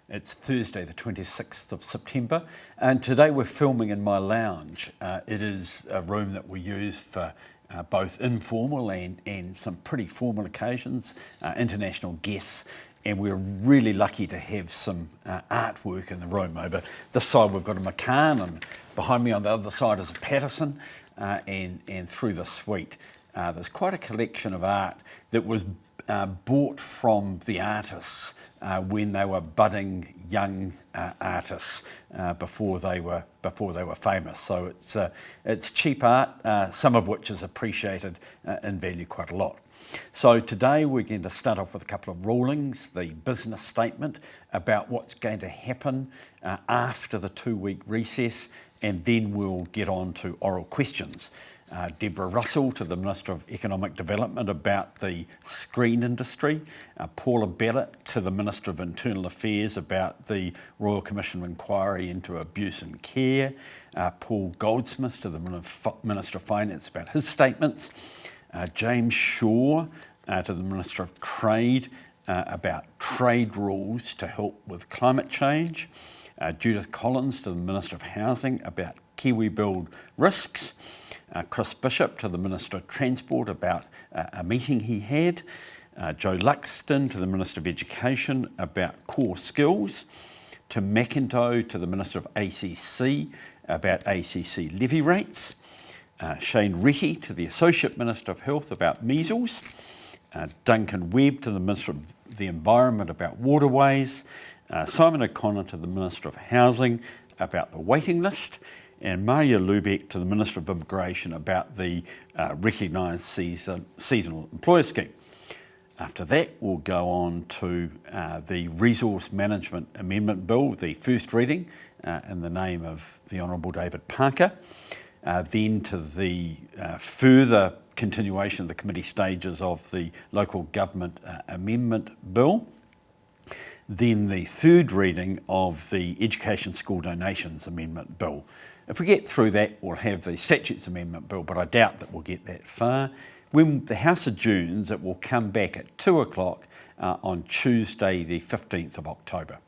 It's Thursday, the 26th of September, and today we're filming in my lounge. It is a room that we use for both informal and some pretty formal occasions, international guests, and we're really lucky to have some artwork in the room. Over this side we've got a McCann, and behind me on the other side is a Patterson, and through the suite there's quite a collection of art that was bought from the artists when they were budding young artists before they were famous. So it's cheap art, some of which is appreciated in value quite a lot. So today we're going to start off with a couple of rulings, the business statement about what's going to happen after the 2-week recess, and then we'll get on to oral questions. Deborah Russell to the Minister of Economic Development about the screen industry, Paula Ballett to the Minister of Internal Affairs about the Royal Commission inquiry into abuse in care, Paul Goldsmith to the Minister of Finance about his statements, James Shaw to the Minister of Trade about trade rules to help with climate change, Judith Collins to the Minister of Housing about Kiwi Build risks, Chris Bishop to the Minister of Transport about a meeting he had, Joe Luxton to the Minister of Education about core skills, Tim McIntosh to the Minister of ACC about ACC levy rates, Shane Retty to the Associate Minister of Health about measles, Duncan Webb to the Minister of the Environment about waterways, Simon O'Connor to the Minister of Housing about the waiting list, and Maria Lubeck to the Minister of Immigration about the recognised seasonal employer scheme. After that, we'll go on to the Resource Management Amendment Bill, the first reading in the name of the Honourable David Parker, then to the further continuation of the committee stages of the Local Government Amendment Bill, then the third reading of the Education School Donations Amendment Bill. If we get through that, we'll have the Statutes Amendment Bill, but I doubt that we'll get that far. When the House adjourns, it will come back at 2 o'clock on Tuesday, the 15th of October.